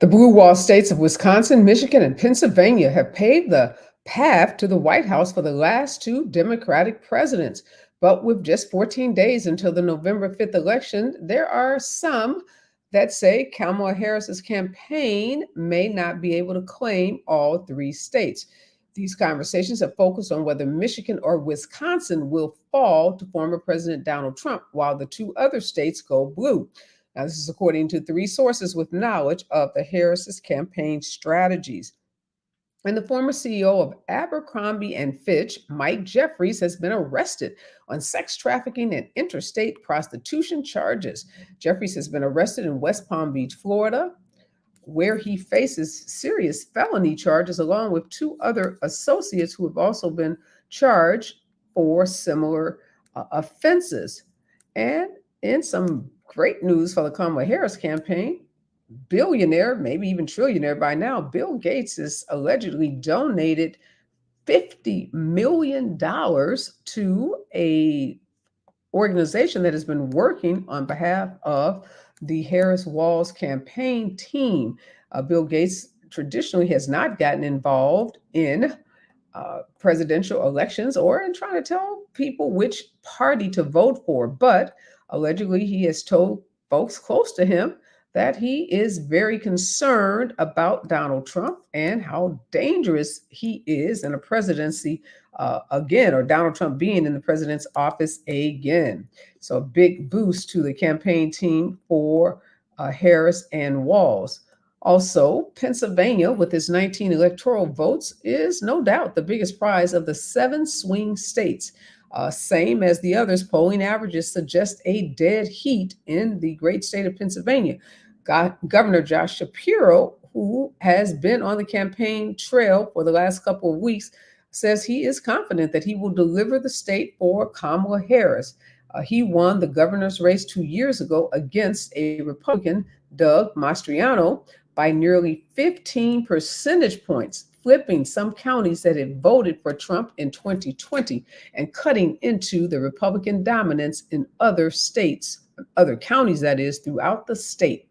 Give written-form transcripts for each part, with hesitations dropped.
The blue wall states of Wisconsin, Michigan, and Pennsylvania have paved the path to the White House for the last two Democratic presidents. But with just 14 days until the November 5th election, there are some that say Kamala Harris's campaign may not be able to claim all three states. These conversations have focused on whether Michigan or Wisconsin will fall to former President Donald Trump, while the two other states go blue. Now, this is according to three sources with knowledge of the Harris's campaign strategies. And the former CEO of Abercrombie and Fitch, Mike Jeffries, has been arrested on sex trafficking and interstate prostitution charges. Jeffries has been arrested in West Palm Beach, Florida, where he faces serious felony charges along with two other associates who have also been charged for similar offenses. And in some great news for the Kamala Harris campaign, billionaire, maybe even trillionaire by now, Bill Gates has allegedly donated $50 million to a organization that has been working on behalf of the Harris Walls campaign team. Bill Gates traditionally has not gotten involved in presidential elections or in trying to tell people which party to vote for, but allegedly he has told folks close to him that he is very concerned about Donald Trump and how dangerous he is in a presidency again, or Donald Trump being in the president's office again. So a big boost to the campaign team for Harris and Walls. Also, Pennsylvania, with its 19 electoral votes, is no doubt the biggest prize of the seven swing states. Same as the others, polling averages suggest a dead heat in the great state of Pennsylvania. Governor Josh Shapiro, who has been on the campaign trail for the last couple of weeks, says he is confident that he will deliver the state for Kamala Harris. He won the governor's race 2 years ago against a Republican, Doug Mastriano, by nearly 15 percentage points, flipping some counties that had voted for Trump in 2020 and cutting into the Republican dominance in other states, other counties, that is, throughout the state.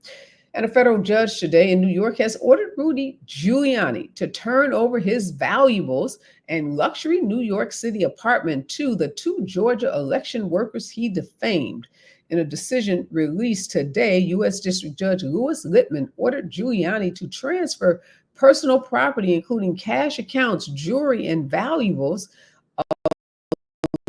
And a federal judge today in New York has ordered Rudy Giuliani to turn over his valuables and luxury New York City apartment to the two Georgia election workers he defamed. In a decision released today, U.S. District Judge Louis Littman ordered Giuliani to transfer personal property, including cash accounts, jewelry, and valuables,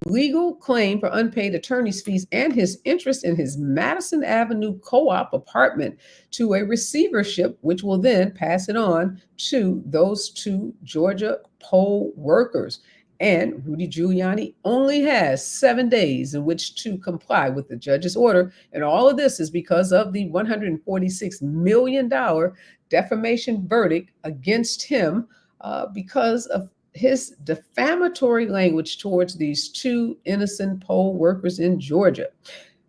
legal claim for unpaid attorney's fees, and his interest in his Madison Avenue co-op apartment to a receivership, which will then pass it on to those two Georgia poll workers. And Rudy Giuliani only has 7 days in which to comply with the judge's order. And all of this is because of the $146 million defamation verdict against him because of his defamatory language towards these two innocent poll workers in Georgia.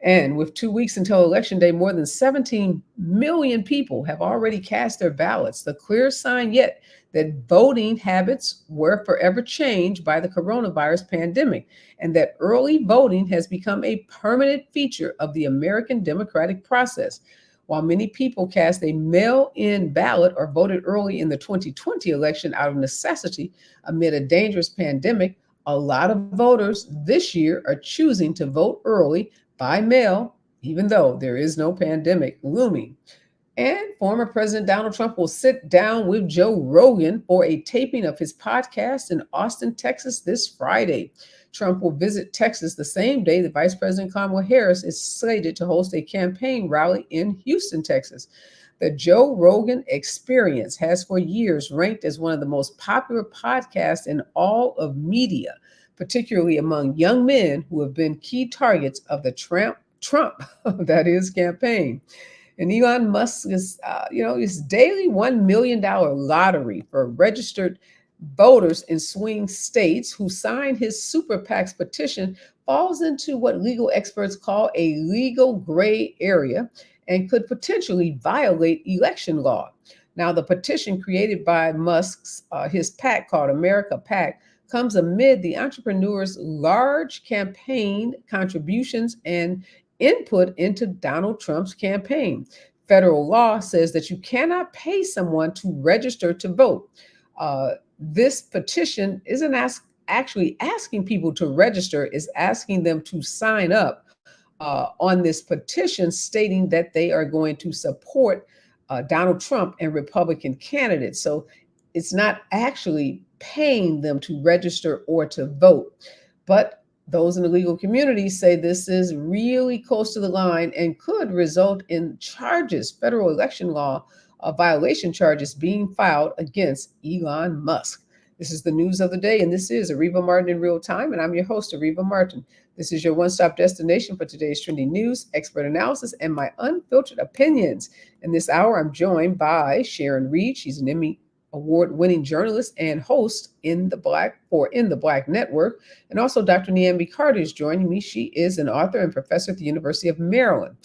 And with 2 weeks until Election Day, more than 17 million people have already cast their ballots, the clear sign yet that voting habits were forever changed by the coronavirus pandemic, and that early voting has become a permanent feature of the American democratic process. While many people cast a mail-in ballot or voted early in the 2020 election out of necessity amid a dangerous pandemic, a lot of voters this year are choosing to vote early by mail, even though there is no pandemic looming. And former President Donald Trump will sit down with Joe Rogan for a taping of his podcast in Austin, Texas this Friday. Trump will visit Texas the same day that Vice President Kamala Harris is slated to host a campaign rally in Houston, Texas. The Joe Rogan Experience has for years ranked as one of the most popular podcasts in all of media, particularly among young men who have been key targets of the Trump that is, campaign. And Elon Musk is, his daily $1 million lottery for registered voters in swing states who signed his super PAC's petition falls into what legal experts call a legal gray area and could potentially violate election law. Now, the petition created by Musk's, his PAC called America PAC, comes amid the entrepreneur's large campaign contributions and input into Donald Trump's campaign. Federal law says that you cannot pay someone to register to vote. This petition isn't actually asking people to register, is asking them to sign up on this petition stating that they are going to support Donald Trump and Republican candidates. So it's not actually paying them to register or to vote. But those in the legal community say this is really close to the line and could result in charges, federal election law violation charges being filed against Elon Musk. This is the news of the day, and this is Areva Martin in real time, and I'm your host, Areva Martin. This is your one-stop destination for today's trending news, expert analysis, and my unfiltered opinions. In this hour, I'm joined by Sharon Reed. She's an Emmy award-winning journalist and host in the Black Network. And also Dr. Niambi Carter is joining me. She is an author and professor at the University of Maryland.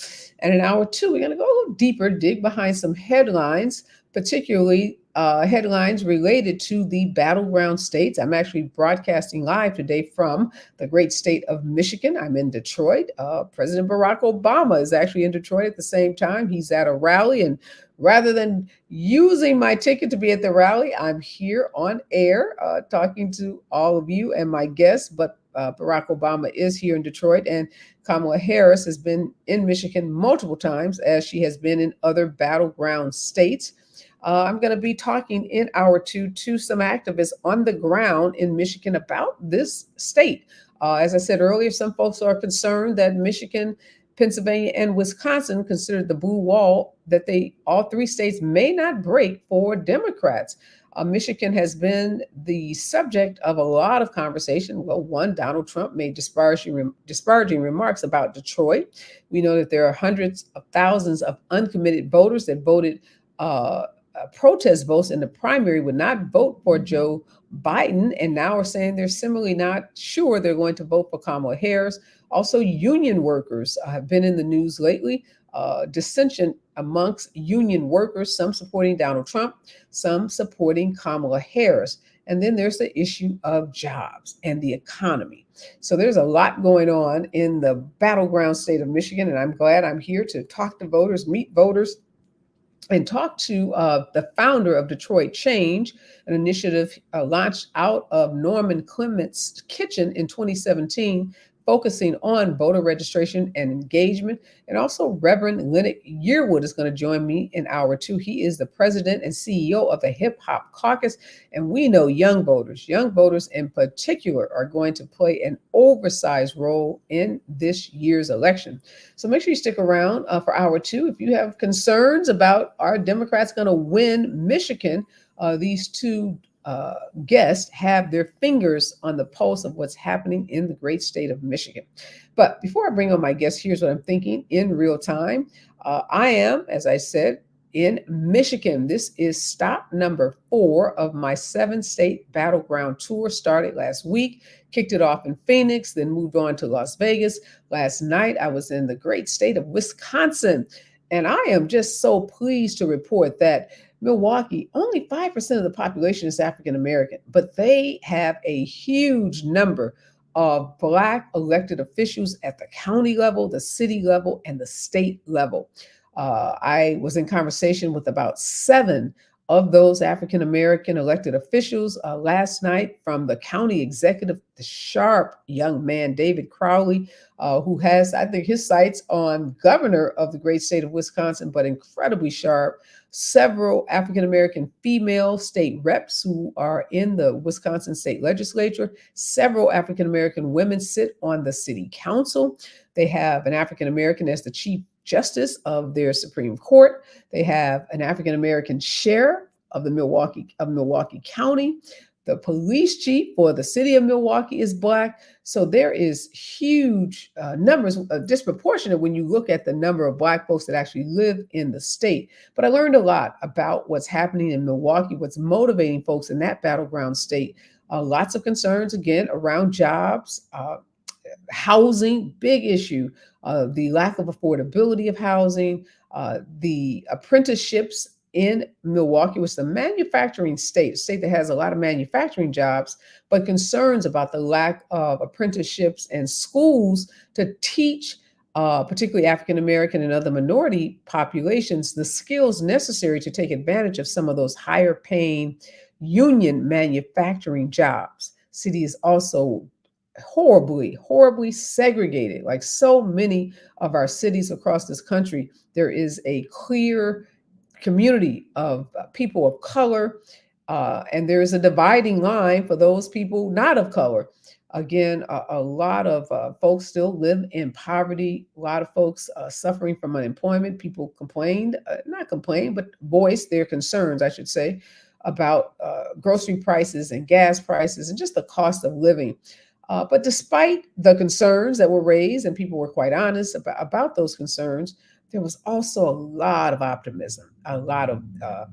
And in hour two, we're going to go a little deeper, dig behind some headlines, particularly headlines related to the battleground states. I'm actually broadcasting live today from the great state of Michigan. I'm in Detroit. President Barack Obama is actually in Detroit at the same time. He's at a rally, and rather than using my ticket to be at the rally, I'm here on air talking to all of you and my guests. But Barack Obama is here in Detroit, and Kamala Harris has been in Michigan multiple times, as she has been in other battleground states. I'm going to be talking in hour two to some activists on the ground in Michigan about this state. As I said earlier, some folks are concerned that Michigan, Pennsylvania, and Wisconsin considered the blue wall that all three states may not break for Democrats. Michigan has been the subject of a lot of conversation. Well, one, Donald Trump made disparaging remarks about Detroit. We know that there are hundreds of thousands of uncommitted voters that voted protest votes in the primary, would not vote for Joe Biden, and now are saying they're similarly not sure they're going to vote for Kamala Harris. Also, union workers have been in the news lately. Dissension amongst union workers, some supporting Donald Trump, some supporting Kamala Harris. And then there's the issue of jobs and the economy. So there's a lot going on in the battleground state of Michigan, and I'm glad I'm here to talk to voters, meet voters, and talk to the founder of Detroit Change, an initiative launched out of Norman Clement's kitchen in 2017, focusing on voter registration and engagement. And also Reverend Leonard Yearwood is going to join me in hour two. He is the president and CEO of the Hip Hop Caucus. And we know young voters in particular, are going to play an oversized role in this year's election. So make sure you stick around for hour two. If you have concerns about are Democrats going to win Michigan, these two guests have their fingers on the pulse of what's happening in the great state of Michigan. But before I bring on my guests, here's what I'm thinking in real time. I am, as I said, in Michigan. This is stop number 4 of my 7-state battleground tour. Started last week, kicked it off in Phoenix, then moved on to Las Vegas. Last night, I was in the great state of Wisconsin. And I am just so pleased to report that Milwaukee, only 5% of the population is African American, but they have a huge number of Black elected officials at the county level, the city level, and the state level. I was in conversation with about 7 of those African American elected officials last night, from the county executive, the sharp young man, David Crowley, who has, I think, his sights on governor of the great state of Wisconsin, but incredibly sharp. Several African American female state reps who are in the Wisconsin state legislature. Several African American women sit on the city council. They have an African American as the chief justice of their Supreme Court. They have an African American sheriff of Milwaukee County. The police chief for the city of Milwaukee is Black. So there is huge numbers, disproportionate when you look at the number of Black folks that actually live in the state. But I learned a lot about what's happening in Milwaukee, what's motivating folks in that battleground state. Lots of concerns, again, around jobs, housing, big issue, the lack of affordability of housing, the apprenticeships in Milwaukee, was a manufacturing state, a state that has a lot of manufacturing jobs, but concerns about the lack of apprenticeships and schools to teach particularly African American and other minority populations, the skills necessary to take advantage of some of those higher paying union manufacturing jobs. City is also horribly segregated. Like so many of our cities across this country, there is a clear community of people of color, and there is a dividing line for those people not of color. Again, a lot of folks still live in poverty. A lot of folks suffering from unemployment. People complained, not complained, but voiced their concerns, I should say, about grocery prices and gas prices and just the cost of living. But despite the concerns that were raised, and people were quite honest about those concerns, there was also a lot of optimism, a lot of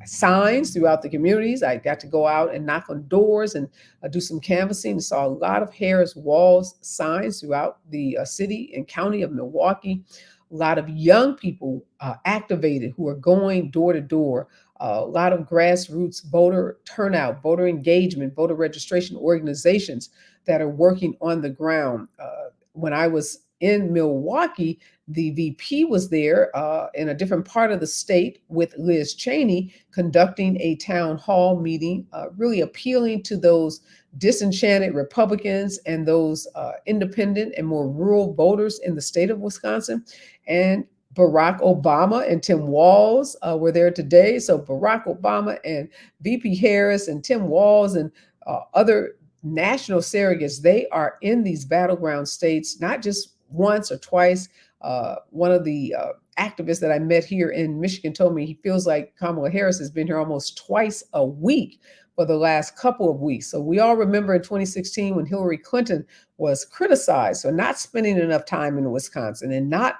signs throughout the communities. I got to go out and knock on doors and do some canvassing and saw a lot of Harris Walls signs throughout the city and county of Milwaukee. A lot of young people activated who are going door to door. A lot of grassroots voter turnout, voter engagement, voter registration organizations that are working on the ground. When I was in Milwaukee, the VP was there in a different part of the state with Liz Cheney conducting a town hall meeting, really appealing to those disenchanted Republicans and those independent and more rural voters in the state of Wisconsin. And Barack Obama and Tim Walz were there today. So Barack Obama and VP Harris and Tim Walz and other national surrogates, they are in these battleground states, not just once or twice. One of the activists that I met here in Michigan told me he feels like Kamala Harris has been here almost twice a week for the last couple of weeks. So we all remember in 2016 when Hillary Clinton was criticized for not spending enough time in Wisconsin and not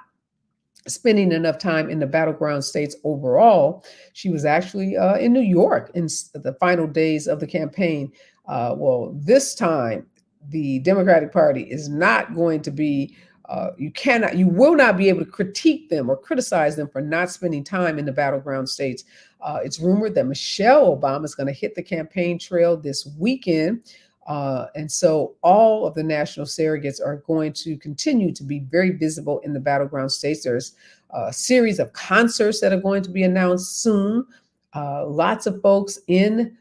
spending enough time in the battleground states overall. She was actually in New York in the final days of the campaign. Well, this time, the Democratic Party is not going to be, you will not be able to critique them or criticize them for not spending time in the battleground states. It's rumored that Michelle Obama is going to hit the campaign trail this weekend. And so all of the national surrogates are going to continue to be very visible in the battleground states. There's a series of concerts that are going to be announced soon. Lots of folks in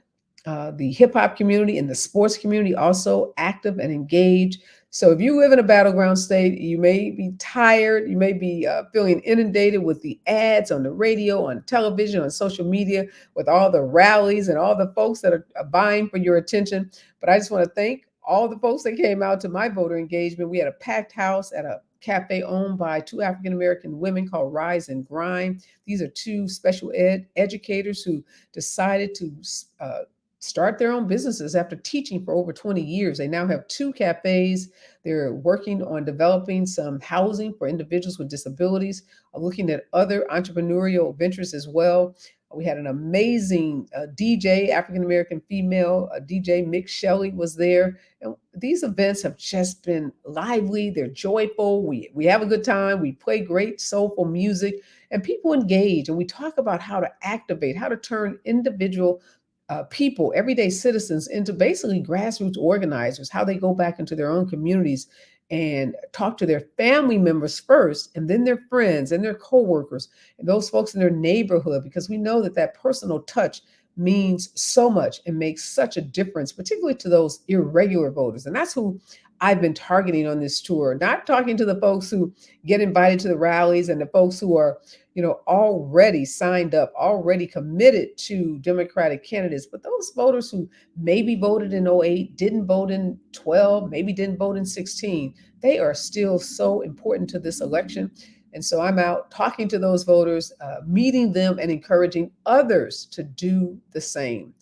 the hip hop community and the sports community also active and engaged. So if you live in a battleground state, you may be tired, you may be feeling inundated with the ads on the radio, on television, on social media, with all the rallies and all the folks that are vying for your attention. But I just want to thank all the folks that came out to my voter engagement. We had a packed house at a cafe owned by two African-American women called Rise and Grind. These are two special ed educators who decided to start their own businesses after teaching for over 20 years. They now have two cafes. They're working on developing some housing for individuals with disabilities, looking at other entrepreneurial ventures as well. We had an amazing DJ, African-American female DJ, Mick Shelley was there. And these events have just been lively. They're joyful. We have a good time. We play great soulful music and people engage. And we talk about how to activate, how to turn individual people, everyday citizens, into basically grassroots organizers, how they go back into their own communities and talk to their family members first, and then their friends and their coworkers and those folks in their neighborhood, because we know that that personal touch means so much and makes such a difference, particularly to those irregular voters. And that's who I've been targeting on this tour, not talking to the folks who get invited to the rallies and the folks who are, already signed up, already committed to Democratic candidates, but those voters who maybe voted in 08, didn't vote in 12, maybe didn't vote in 16, they are still so important to this election. And so I'm out talking to those voters, meeting them and encouraging others to do the same.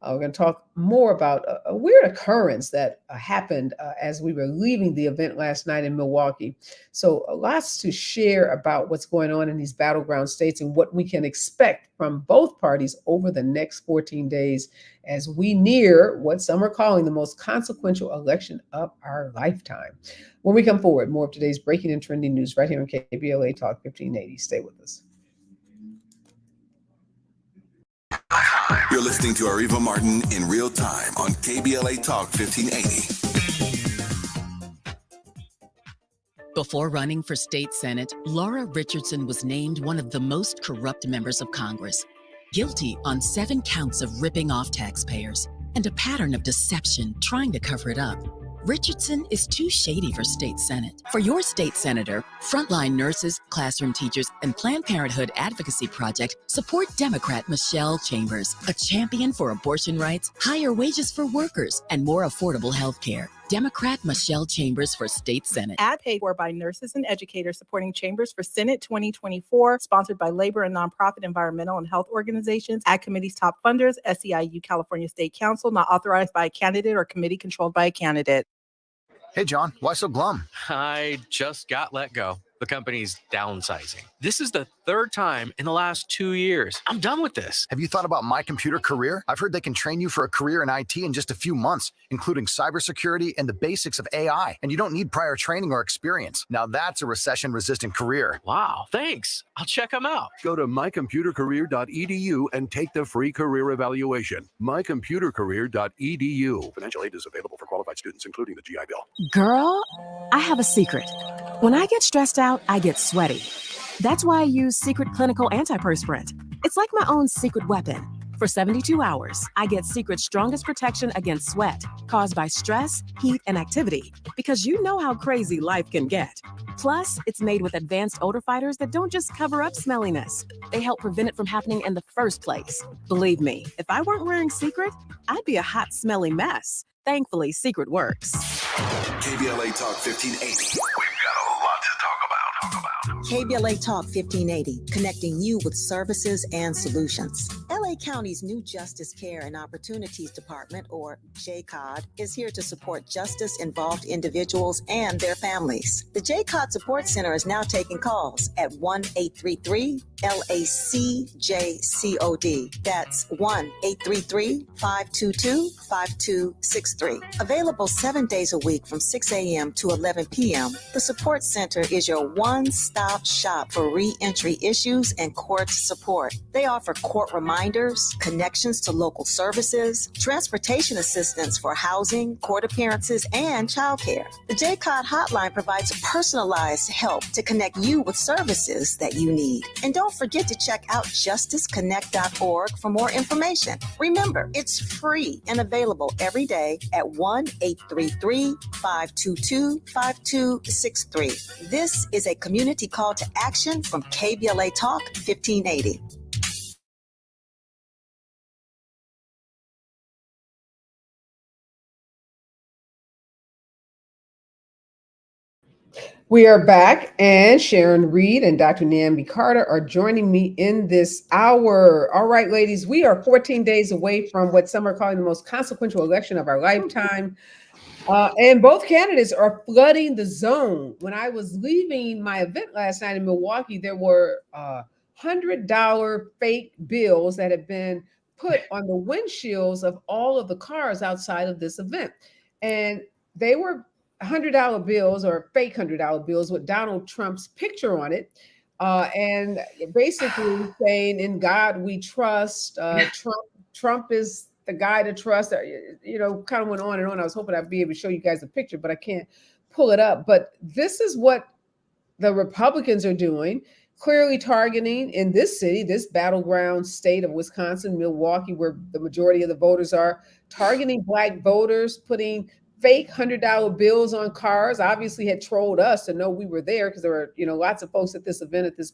We're going to talk more about a weird occurrence that happened as we were leaving the event last night in Milwaukee. So lots to share about what's going on in these battleground states and what we can expect from both parties over the next 14 days as we near what some are calling the most consequential election of our lifetime. When we come forward, more of today's breaking and trending news right here on KBLA Talk 1580. Stay with us. You're listening to Areva Martin in real time on KBLA Talk 1580. Before running for state senate, Laura Richardson was named one of the most corrupt members of Congress, guilty on 7 counts of ripping off taxpayers and a pattern of deception trying to cover it up. Richardson is too shady for state senate. For your state senator, frontline nurses, classroom teachers, and Planned Parenthood Advocacy Project support Democrat Michelle Chambers, a champion for abortion rights, higher wages for workers, and more affordable health care. Democrat Michelle Chambers for state senate. Ad paid for by nurses and educators supporting Chambers for Senate 2024, sponsored by labor and nonprofit environmental and health organizations, Ad Committee's top funders, SEIU California State Council, not authorized by a candidate or committee controlled by a candidate. Hey, John, why so glum? I just got let go. The company's downsizing. This is the 3rd time in the last 2 years. I'm done with this. Have you thought about My Computer Career? I've heard they can train you for a career in IT in just a few months, including cybersecurity and the basics of AI. And you don't need prior training or experience. Now that's a recession-resistant career. Wow, thanks. I'll check them out. Go to mycomputercareer.edu and take the free career evaluation. mycomputercareer.edu. Financial aid is available for qualified students, including the GI Bill. Girl, I have a secret. When I get stressed out, I get sweaty. That's why I use Secret Clinical Antiperspirant. It's like my own secret weapon. For 72 hours, I get Secret's strongest protection against sweat caused by stress, heat, and activity, because you know how crazy life can get. Plus, it's made with advanced odor fighters that don't just cover up smelliness. They help prevent it from happening in the first place. Believe me, if I weren't wearing Secret, I'd be a hot, smelly mess. Thankfully, Secret works. KBLA Talk 1580. We've got a lot to talk about. KBLA Talk 1580, connecting you with services and solutions. LA County's new Justice Care and Opportunities Department, or JCOD, is here to support justice-involved individuals and their families. The JCOD Support Center is now taking calls at 1-833-LACJCOD. That's 1-833-522-5263. Available 7 days a week from 6 a.m. to 11 p.m., the Support Center is your one-stop shop for re-entry issues and court support. They offer court reminders, connections to local services, transportation assistance for housing, court appearances, and childcare. The JCOD hotline provides personalized help to connect you with services that you need. And don't forget to check out justiceconnect.org for more information. Remember, it's free and available every day at 1-833-522-5263. This is a community call to action from KBLA Talk 1580. We are back, and Sharon Reed and Dr. Nambi Carter are joining me in this hour. All right, ladies, we are 14 days away from what some are calling the most consequential election of our lifetime. And both candidates are flooding the zone. When I was leaving my event last night in Milwaukee, there were $100 fake bills that had been put on the windshields of all of the cars outside of this event. And they were $100 bills, or fake $100 bills, with Donald Trump's picture on it. And basically saying, "In God we trust." Trump is the guy to trust. Kind of went on and on. I was hoping I'd be able to show you guys a picture, but I can't pull it up. But this is what the Republicans are doing, clearly targeting in this city, this battleground state of Wisconsin, Milwaukee, where the majority of the voters are, targeting Black voters, putting fake $100 bills on cars. Obviously had trolled us to know we were there, because there were, lots of folks at this event at this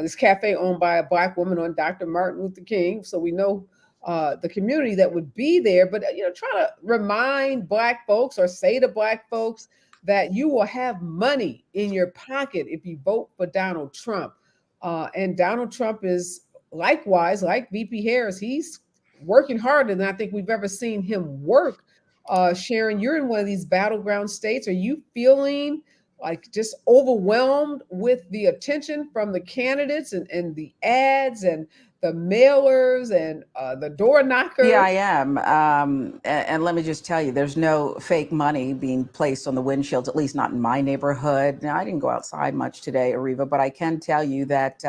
this cafe owned by a Black woman on Dr. Martin Luther King. So we know the community that would be there, but try to remind Black folks, or say to Black folks, that you will have money in your pocket if you vote for Donald Trump. And Donald Trump is likewise, like VP Harris, he's working harder than I think we've ever seen him work. Sharon, you're in one of these battleground states. Are you feeling like just overwhelmed with the attention from the candidates and the ads and the mailers and the door knockers? Yeah, I am. And let me just tell you, there's no fake money being placed on the windshields, at least not in my neighborhood. Now, I didn't go outside much today, Areva, but I can tell you that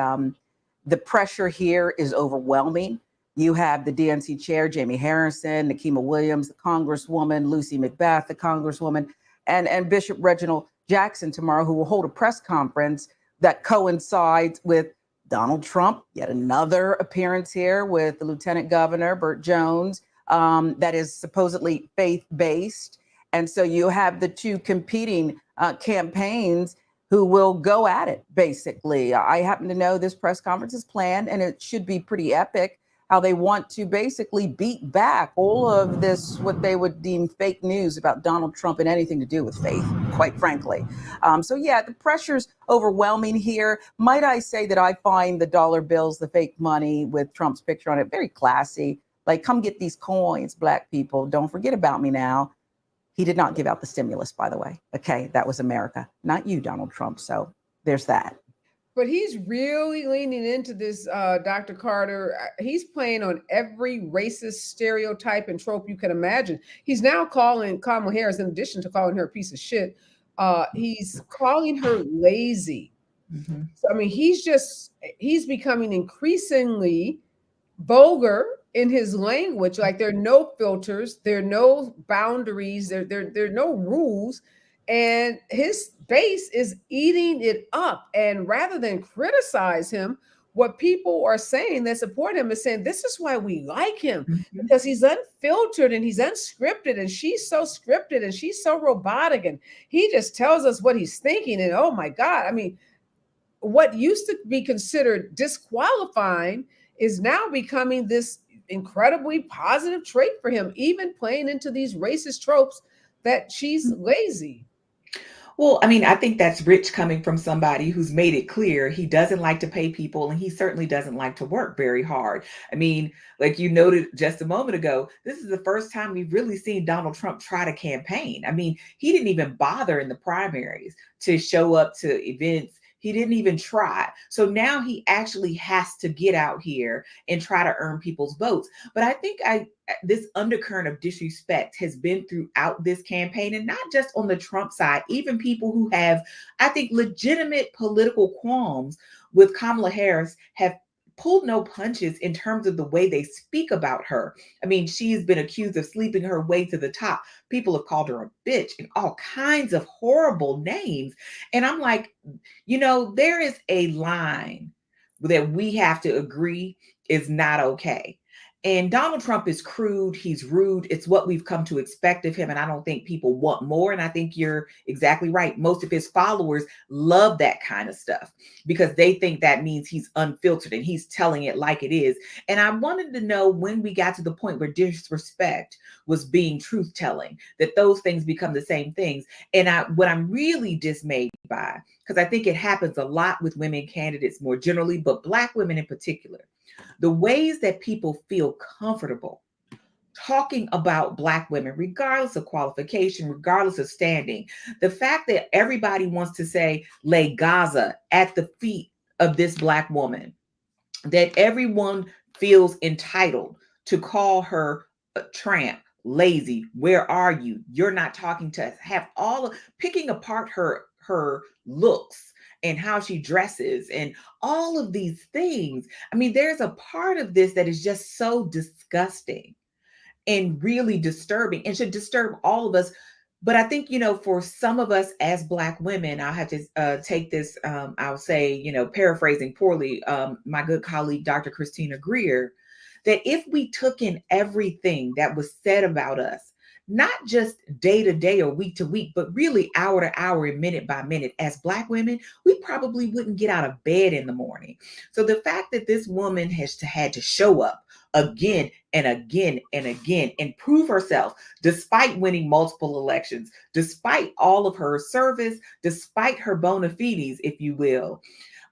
the pressure here is overwhelming. You have the DNC chair, Jamie Harrison, Nikema Williams, the Congresswoman, Lucy McBath, the Congresswoman, and Bishop Reginald Jackson tomorrow, who will hold a press conference that coincides with Donald Trump, yet another appearance here with the Lieutenant Governor, Burt Jones, that is supposedly faith-based. And so you have the two competing campaigns who will go at it, basically. I happen to know this press conference is planned, and it should be pretty epic, how they want to basically beat back all of this, what they would deem fake news about Donald Trump and anything to do with faith, quite frankly. So yeah, the pressure's overwhelming here. Might I say that I find the dollar bills, the fake money with Trump's picture on it, very classy. Like, come get these coins, Black people. Don't forget about me now. He did not give out the stimulus, by the way. Okay, that was America, not you, Donald Trump. So there's that. But he's really leaning into this, Dr. Carter. He's playing on every racist stereotype and trope you can imagine. He's now calling Kamala Harris, in addition to calling her a piece of shit, he's calling her lazy. Mm-hmm. So, I mean, he's becoming increasingly vulgar in his language. Like, there are no filters, there are no boundaries, there are no rules. And his base is eating it up. And rather than criticize him, what people are saying that support him is saying, this is why we like him, because he's unfiltered and he's unscripted, and she's so scripted and she's so robotic, and he just tells us what he's thinking. And oh my God, I mean, what used to be considered disqualifying is now becoming this incredibly positive trait for him, even playing into these racist tropes that she's lazy. Well, I mean, I think that's rich coming from somebody who's made it clear he doesn't like to pay people, and he certainly doesn't like to work very hard. I mean, like you noted just a moment ago, this is the first time we've really seen Donald Trump try to campaign. I mean, he didn't even bother in the primaries to show up to events. He didn't even try. So now he actually has to get out here and try to earn people's votes. But I think this undercurrent of disrespect has been throughout this campaign, and not just on the Trump side, even people who have, I think, legitimate political qualms with Kamala Harris have pulled no punches in terms of the way they speak about her. I mean, she's been accused of sleeping her way to the top. People have called her a bitch and all kinds of horrible names. And I'm like, you know, there is a line that we have to agree is not okay. And Donald Trump is crude. He's rude. It's what we've come to expect of him. And I don't think people want more. And I think you're exactly right. Most of his followers love that kind of stuff because they think that means he's unfiltered and he's telling it like it is. And I wanted to know when we got to the point where disrespect was being truth telling, that those things become the same things. And what I'm really dismayed by, because I think it happens a lot with women candidates more generally, but Black women in particular, the ways that people feel comfortable talking about Black women, regardless of qualification, regardless of standing, the fact that everybody wants to say, lay Gaza at the feet of this Black woman, that everyone feels entitled to call her a tramp, lazy, where are you? You're not talking to us. Have all of picking apart her looks and how she dresses and all of these things. I mean, there's a part of this that is just so disgusting and really disturbing and should disturb all of us. But I think, you know, for some of us as Black women, I'll have to take this, I'll say, you know, paraphrasing poorly, my good colleague, Dr. Christina Greer, that if we took in everything that was said about us, not just day to day or week to week, but really hour to hour and minute by minute, as Black women, we probably wouldn't get out of bed in the morning. So the fact that this woman has had to show up again and again and again and prove herself, despite winning multiple elections, despite all of her service, despite her bona fides, if you will,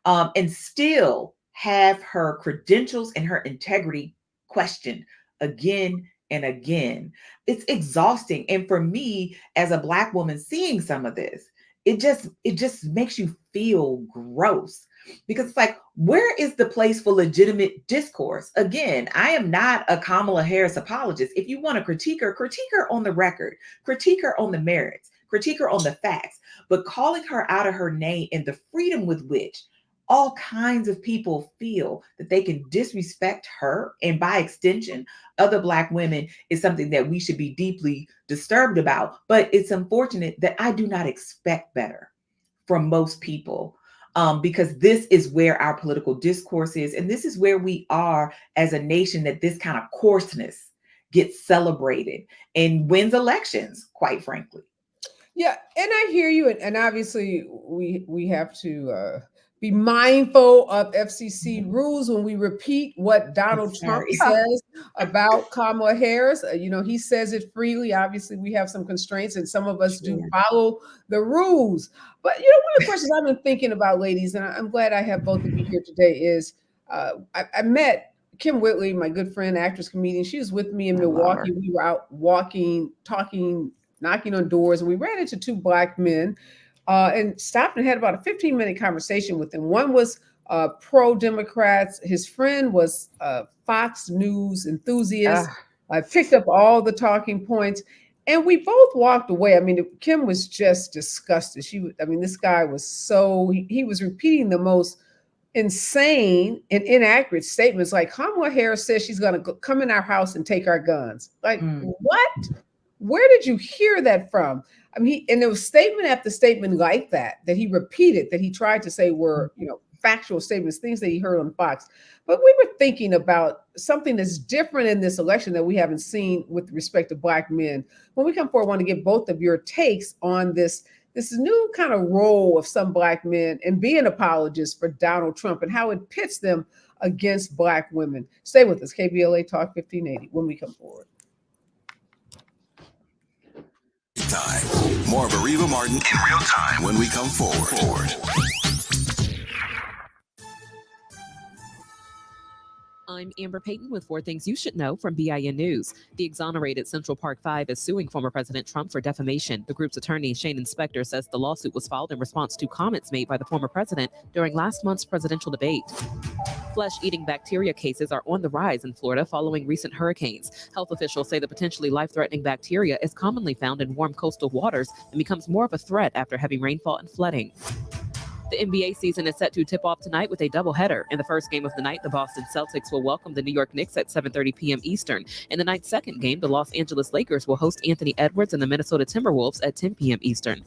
and still have her credentials and her integrity questioned again and again. It's exhausting. And for me, as a Black woman seeing some of this, it just makes you feel gross, because it's like, where is the place for legitimate discourse? Again, I am not a Kamala Harris apologist. If you want to critique her on the record, critique her on the merits, critique her on the facts, but calling her out of her name and the freedom with which all kinds of people feel that they can disrespect her and by extension, other Black women is something that we should be deeply disturbed about. But it's unfortunate that I do not expect better from most people. Because this is where our political discourse is, and this is where we are as a nation, that this kind of coarseness gets celebrated and wins elections, quite frankly. Yeah, and I hear you, and obviously we have to be mindful of FCC rules when we repeat what Donald Trump says about Kamala Harris. He says it freely. Obviously, we have some constraints, and some of us do follow the rules. But one of the questions I've been thinking about, ladies, and I'm glad I have both of you here today, is I met Kim Whitley, my good friend, actress, comedian. She was with me in Milwaukee. We were out walking, talking, knocking on doors, and we ran into two Black men and stopped and had about a 15-minute conversation with them. One was pro-Democrats. His friend was a Fox News enthusiast. I picked up all the talking points, and we both walked away. I mean, Kim was just disgusted. This guy was he was repeating the most insane and inaccurate statements, like Kamala Harris says she's going to come in our house and take our guns. Like, what? Where did you hear that from? And there was statement after statement like that he repeated, that he tried to say were, factual statements, things that he heard on Fox. But we were thinking about something that's different in this election that we haven't seen with respect to Black men. When we come forward, I want to get both of your takes on this new kind of role of some Black men and being apologists for Donald Trump and how it pits them against Black women. Stay with us, KBLA Talk 1580, when we come forward. Time. More of Areva Martin in real time when we come forward. I'm Amber Payton with 4 things you should know from BIN News. The exonerated Central Park 5 is suing former President Trump for defamation. The group's attorney, Shane Inspector, says the lawsuit was filed in response to comments made by the former president during last month's presidential debate. Flesh-eating bacteria cases are on the rise in Florida following recent hurricanes. Health officials say the potentially life-threatening bacteria is commonly found in warm coastal waters and becomes more of a threat after heavy rainfall and flooding. The NBA season is set to tip off tonight with a doubleheader. In the first game of the night, the Boston Celtics will welcome the New York Knicks at 7:30 p.m. Eastern. In the night's second game, the Los Angeles Lakers will host Anthony Edwards and the Minnesota Timberwolves at 10 p.m. Eastern.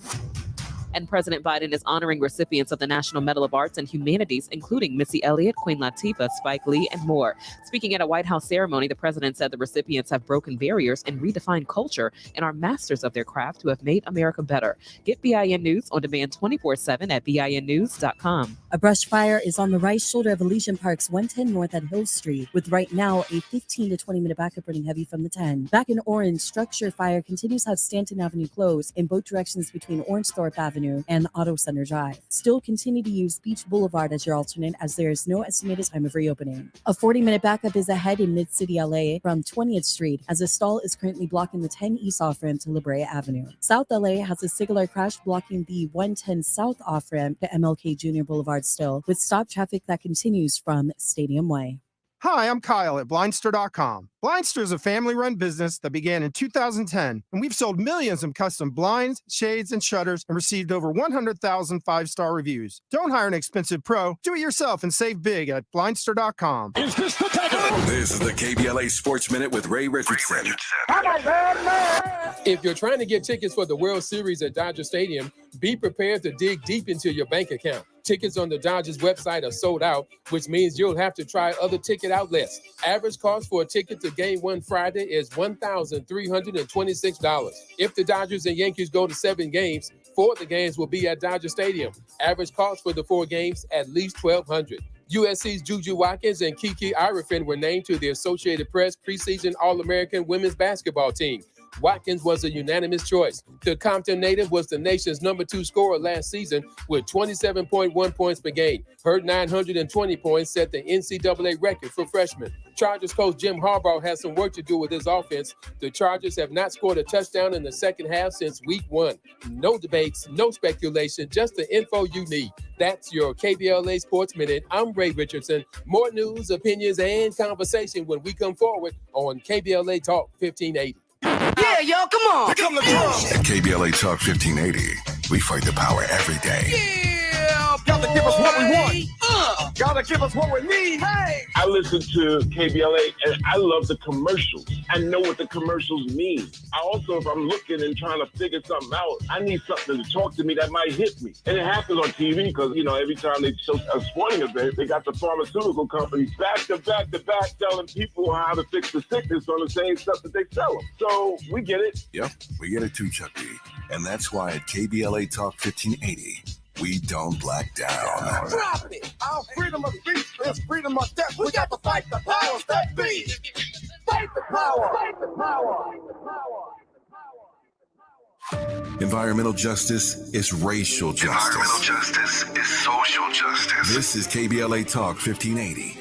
And President Biden is honoring recipients of the National Medal of Arts and Humanities, including Missy Elliott, Queen Latifah, Spike Lee, and more. Speaking at a White House ceremony, the president said the recipients have broken barriers and redefined culture and are masters of their craft who have made America better. Get BIN News on demand 24/7 at BINnews.com. A brush fire is on the right shoulder of Elysian Park's 110 North at Hill Street, with right now a 15 to 20 minute backup running heavy from the 10. Back in Orange, structure fire continues to have Stanton Avenue closed in both directions between Orangethorpe Avenue and Auto Center Drive. Still continue to use Beach Boulevard as your alternate, as there is no estimated time of reopening. A 40-minute backup is ahead in Mid-City LA from 20th Street, as a stall is currently blocking the 10 East off-ramp to La Brea Avenue. South LA has a singular crash blocking the 110 South off-ramp to MLK Jr. Boulevard still, with stop traffic that continues from Stadium Way. Hi, I'm Kyle at Blindster.com. Blindster is a family-run business that began in 2010, and we've sold millions of custom blinds, shades, and shutters and received over 100,000 five-star reviews. Don't hire an expensive pro. Do it yourself and save big at Blindster.com. Is this the time? This is the KBLA Sports Minute with Ray Richardson. If you're trying to get tickets for the World Series at Dodger Stadium, be prepared to dig deep into your bank account. Tickets on the Dodgers website are sold out, which means you'll have to try other ticket outlets. Average cost for a ticket to Game 1 Friday is $1,326. If the Dodgers and Yankees go to 7 games, 4 of the games will be at Dodger Stadium. Average cost for the 4 games, at least $1,200. USC's Juju Watkins and Kiki Irefin were named to the Associated Press preseason All-American women's basketball team. Watkins was a unanimous choice. The Compton native was the nation's #2 scorer last season with 27.1 points per game. Her 920 points set the NCAA record for freshmen. Chargers coach Jim Harbaugh has some work to do with his offense. The Chargers have not scored a touchdown in the second half since week 1. No debates, no speculation, just the info you need. That's your KBLA Sports Minute. I'm Ray Richardson. More news, opinions, and conversation when we come forward on KBLA Talk 1580. Yeah, y'all, come on. Here come the drums. At KBLA Talk 1580, we fight the power every day. Yeah, give us what we want. Gotta give us what we need. Hey. I listen to KBLA and I love the commercials. I know what the commercials mean. I also, if I'm looking and trying to figure something out, I need something to talk to me that might hit me. And it happens on TV because, you know, every time they show a sporting event, they got the pharmaceutical companies back to back telling people how to fix the sickness on the same stuff that they sell them. So we get it. Yep, we get it too, Chuck D. And that's why at KBLA Talk 1580, we don't black down. Drop it. Our freedom of speech is freedom of death. We got to fight the powers that be. Fight the power. Fight the power. Environmental justice is racial justice. Environmental justice is social justice. This is KBLA Talk 1580.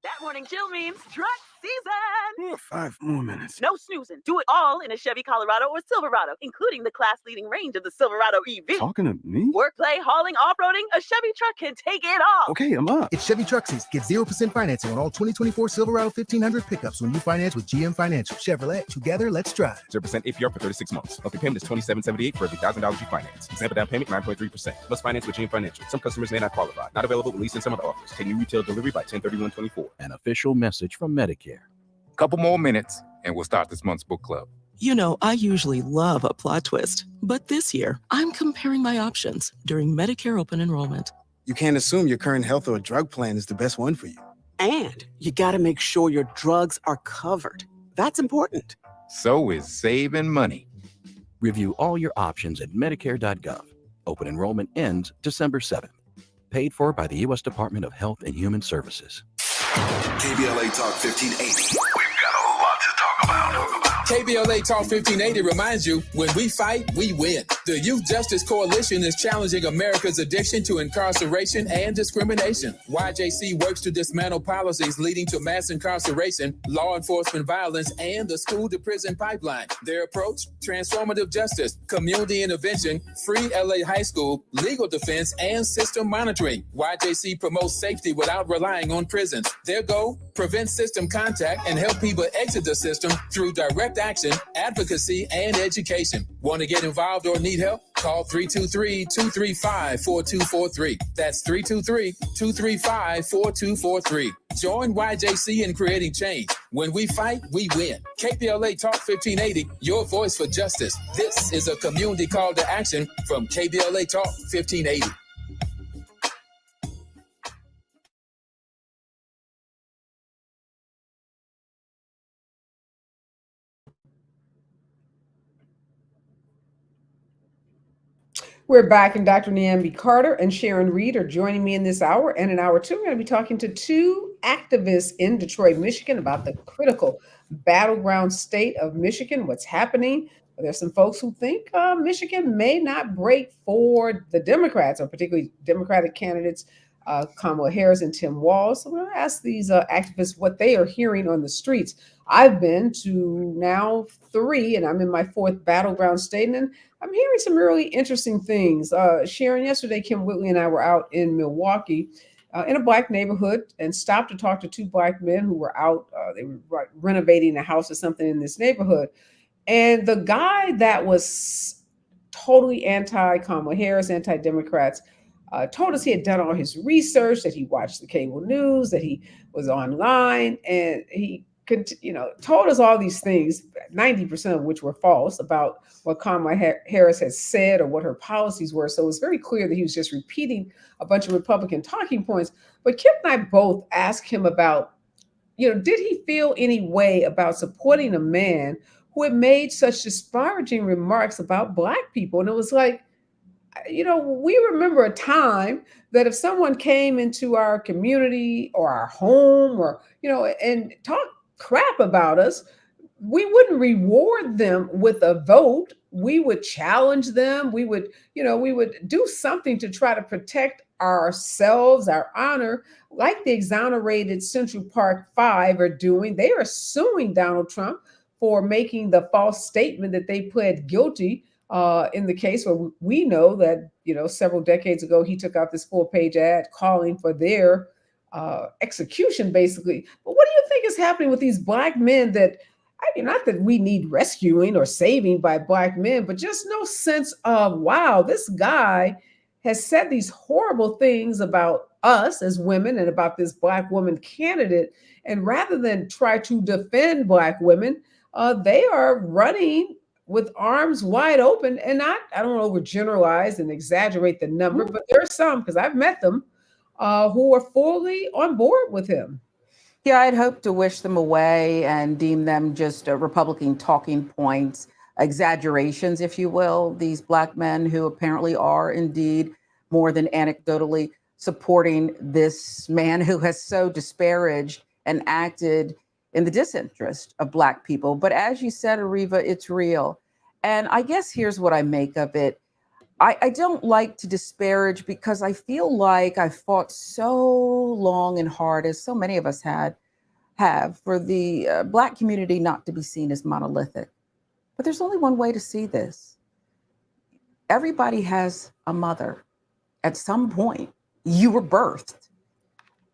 That morning chill means truck season. 5 more minutes. No snoozing. Do it all in a Chevy Colorado or Silverado, including the class-leading range of the Silverado EV. Talking to me? Work, play, hauling, off-roading, a Chevy truck can take it all. Okay, I'm up. It's Chevy Truck Season. Get 0% financing on all 2024 Silverado 1500 pickups when you finance with GM Financial. Chevrolet, together, let's drive. 0% APR for 36 months. Monthly payment is $27.78 for every $1,000 you finance. Example down payment 9.3%. Must finance with GM Financial. Some customers may not qualify. Not available with lease in some of the offers. Take new retail delivery by 10/31/24. An official message from Medicare. Couple more minutes, and we'll start this month's book club. You know, I usually love a plot twist, but this year, I'm comparing my options during Medicare open enrollment. You can't assume your current health or drug plan is the best one for you. And you got to make sure your drugs are covered. That's important. So is saving money. Review all your options at Medicare.gov. Open enrollment ends December 7th. Paid for by the U.S. Department of Health and Human Services. KBLA Talk 1580. KBLA Talk 1580 reminds you, when we fight, we win. The Youth Justice Coalition is challenging America's addiction to incarceration and discrimination. YJC works to dismantle policies leading to mass incarceration, law enforcement violence, and the school-to-prison pipeline. Their approach? Transformative justice, community intervention, free LA high school, legal defense, and system monitoring. YJC promotes safety without relying on prisons. Their goal? Prevent system contact and help people exit the system through direct action, advocacy, and education. Want to get involved or need help? Call 323-235-4243. That's 323-235-4243. Join YJC in creating change. When we fight, we win. KBLA Talk 1580, your voice for justice. This is a community call to action from KBLA Talk 1580. We're back, and Dr. Niambi Carter and Sharon Reed are joining me in this hour. And in hour two, we're going to be talking to two activists in Detroit, Michigan, about the critical battleground state of Michigan, what's happening. There's some folks who think Michigan may not break for the Democrats, or particularly Democratic candidates, Kamala Harris and Tim Walz. So we're going to ask these activists what they are hearing on the streets. I've been to now 3, and I'm in my 4th battleground state, and I'm hearing some really interesting things. Sharon, yesterday, Kim Whitley and I were out in Milwaukee in a Black neighborhood and stopped to talk to 2 Black men who were out. They were renovating a house or something in this neighborhood. And the guy that was totally anti-Kamala Harris, anti-Democrats, told us he had done all his research, that he watched the cable news, that he was online, and he told us all these things, 90% of which were false, about what Kamala Harris has said or what her policies were. So it was very clear that he was just repeating a bunch of Republican talking points. But Kim and I both asked him about, did he feel any way about supporting a man who had made such disparaging remarks about Black people? And it was like, we remember a time that if someone came into our community or our home or, and talked crap about us, we wouldn't reward them with a vote. We would challenge them. We would do something to try to protect ourselves, our honor, like the exonerated Central Park 5 are doing. They are suing Donald Trump for making the false statement that they pled guilty in the case where we know that, several decades ago, he took out this full-page ad calling for their execution, basically. But what do you think is happening with these Black men that, not that we need rescuing or saving by Black men, but just no sense of, wow, this guy has said these horrible things about us as women and about this Black woman candidate. And rather than try to defend Black women, they are running with arms wide open. And I don't overgeneralize and exaggerate the number, but there are some, because I've met them, who are fully on board with him. Yeah, I'd hope to wish them away and deem them just Republican talking points, exaggerations, if you will. These Black men who apparently are indeed more than anecdotally supporting this man who has so disparaged and acted in the disinterest of Black people. But as you said, Areva, it's real. And I guess here's what I make of it. I don't like to disparage because I feel like I fought so long and hard, as so many of us have, for the Black community not to be seen as monolithic. But there's only one way to see this. Everybody has a mother. At some point, you were birthed.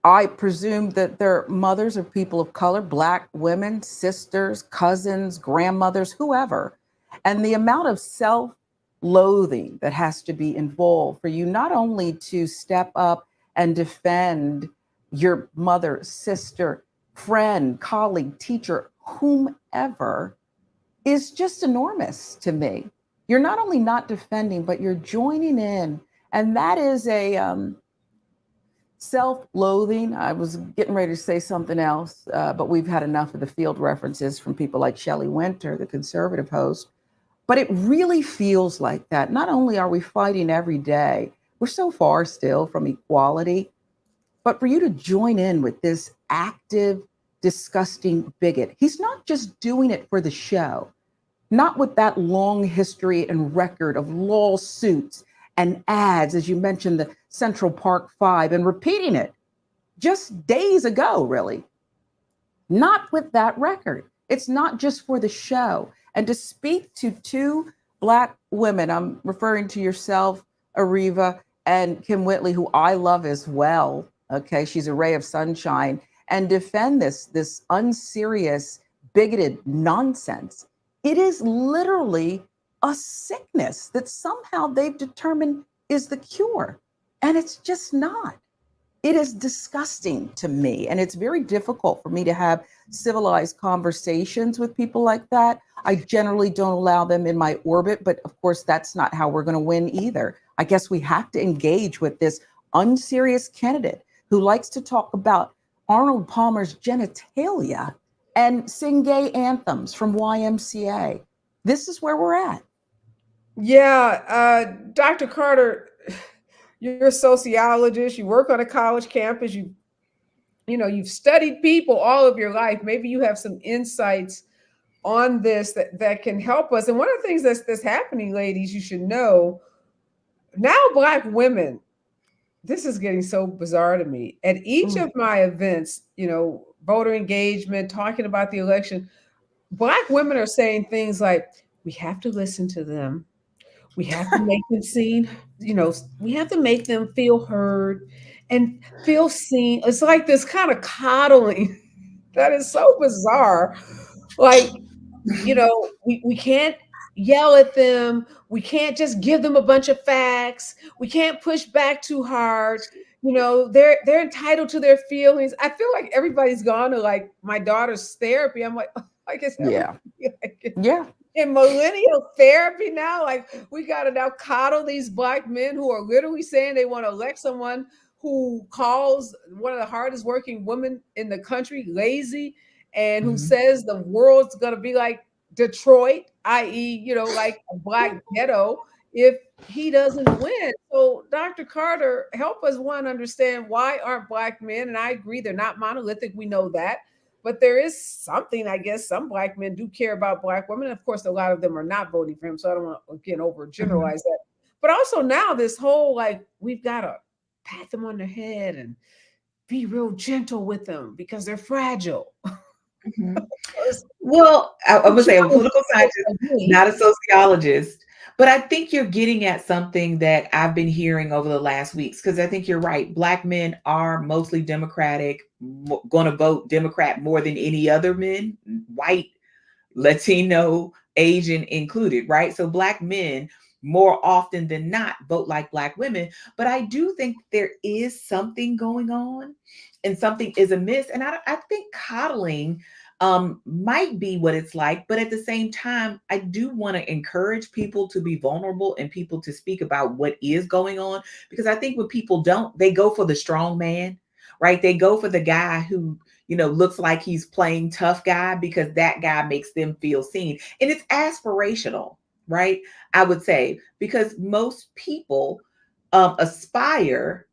I presume that their mothers are people of color, Black women, sisters, cousins, grandmothers, whoever. And the amount of self-loathing that has to be involved for you not only to step up and defend your mother, sister, friend, colleague, teacher, whomever, is just enormous to me. You're not only not defending, but you're joining in. And that is a self-loathing. I was getting ready to say something else, but we've had enough of the field references from people like Shelley Winter, the conservative host. But it really feels like that. Not only are we fighting every day, we're so far still from equality, but for you to join in with this active, disgusting bigot, he's not just doing it for the show, not with that long history and record of lawsuits and ads, as you mentioned, the Central Park Five, and repeating it just days ago, really. Not with that record. It's not just for the show. And to speak to two Black women, I'm referring to yourself, Areva, and Kim Whitley, who I love as well. Okay, she's a ray of sunshine, and defend this unserious, bigoted nonsense. It is literally a sickness that somehow they've determined is the cure. And it's just not. It is disgusting to me. And it's very difficult for me to have civilized conversations with people like that. I generally don't allow them in my orbit, but of course, that's not how we're going to win either. I guess we have to engage with this unserious candidate who likes to talk about Arnold Palmer's genitalia and sing gay anthems from YMCA. This is where we're at. Yeah, Dr. Carter, you're a sociologist. You work on a college campus. You've studied people all of your life. Maybe you have some insights on this that can help us. And one of the things that's happening, ladies, you should know, now Black women, this is getting so bizarre to me. At each of my events, voter engagement, talking about the election, Black women are saying things like, we have to listen to them. We have to make them seen, we have to make them feel heard and feel seen. It's like this kind of coddling that is so bizarre. Like, we can't yell at them. We can't just give them a bunch of facts. We can't push back too hard. They're entitled to their feelings. I feel like everybody's gone to like my daughter's therapy. I'm like, I guess Yeah. Yeah. In millennial therapy now, like we got to now coddle these Black men who are literally saying they want to elect someone who calls one of the hardest working women in the country lazy, and who says the world's going to be like Detroit, i.e., like a Black ghetto, if he doesn't win. So, Dr. Carter, help us understand, why aren't Black men, and I agree, they're not monolithic, we know that, but there is something, I guess, some Black men do care about Black women. Of course, a lot of them are not voting for him, so I don't want to, again, overgeneralize that. But also now this whole, like, we've got to pat them on the head and be real gentle with them because they're fragile. Well, I would say I'm a political scientist, not a sociologist, but I think you're getting at something that I've been hearing over the last weeks, because I think you're right. Black men are mostly Democratic, going to vote Democrat more than any other men, white, Latino, Asian included, right? So Black men more often than not vote like Black women. But I do think there is something going on and something is amiss. And I think coddling might be what it's like. But at the same time, I do want to encourage people to be vulnerable and people to speak about what is going on. Because I think when people don't, they go for the strong man, right? They go for the guy who, looks like he's playing tough guy because that guy makes them feel seen. And it's aspirational, right? I would say, because most people aspire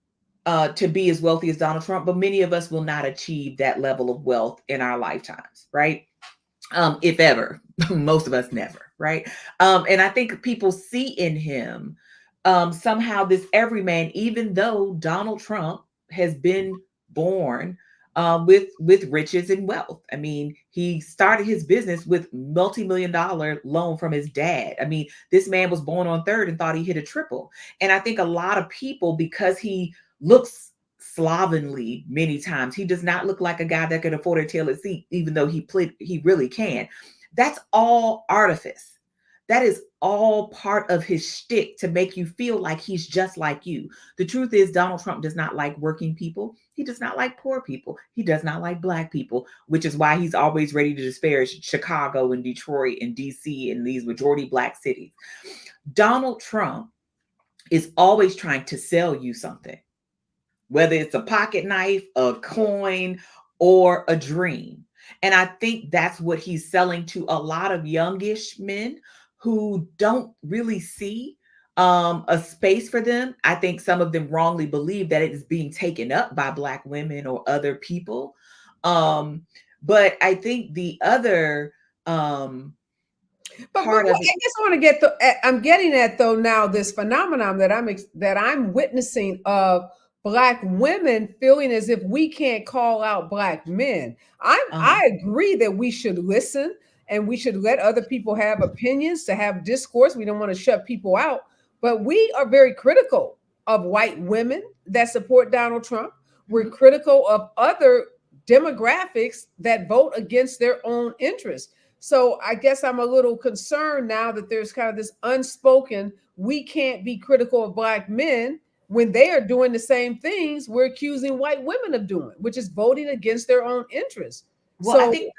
to be as wealthy as Donald Trump, but many of us will not achieve that level of wealth in our lifetimes, right? If ever. Most of us never, right? And I think people see in him somehow this everyman, even though Donald Trump has been born with riches and wealth. I mean, he started his business with multi-million-dollar loan from his dad. I mean, this man was born on third and thought he hit a triple. And I think a lot of people, because he looks slovenly many times, he does not look like a guy that could afford a toilet seat, even though he really can. That's all artifice. That is all part of his shtick to make you feel like he's just like you. The truth is, Donald Trump does not like working people. He does not like poor people. He does not like Black people, which is why he's always ready to disparage Chicago and Detroit and DC and these majority Black cities. Donald Trump is always trying to sell you something, whether it's a pocket knife, a coin, or a dream. And I think that's what he's selling to a lot of youngish men who don't really see a space for them. I think some of them wrongly believe that it is being taken up by Black women or other people. But I think the other But I guess I want to get I'm getting at though now this phenomenon that I'm witnessing of Black women feeling as if we can't call out Black men. I agree that we should listen and we should let other people have opinions, to have discourse. We don't want to shut people out, but we are very critical of white women that support Donald Trump. We're critical of other demographics that vote against their own interests. So I guess I'm a little concerned now that there's kind of this unspoken, we can't be critical of Black men when they are doing the same things we're accusing white women of doing, which is voting against their own interests. Well, so, I think,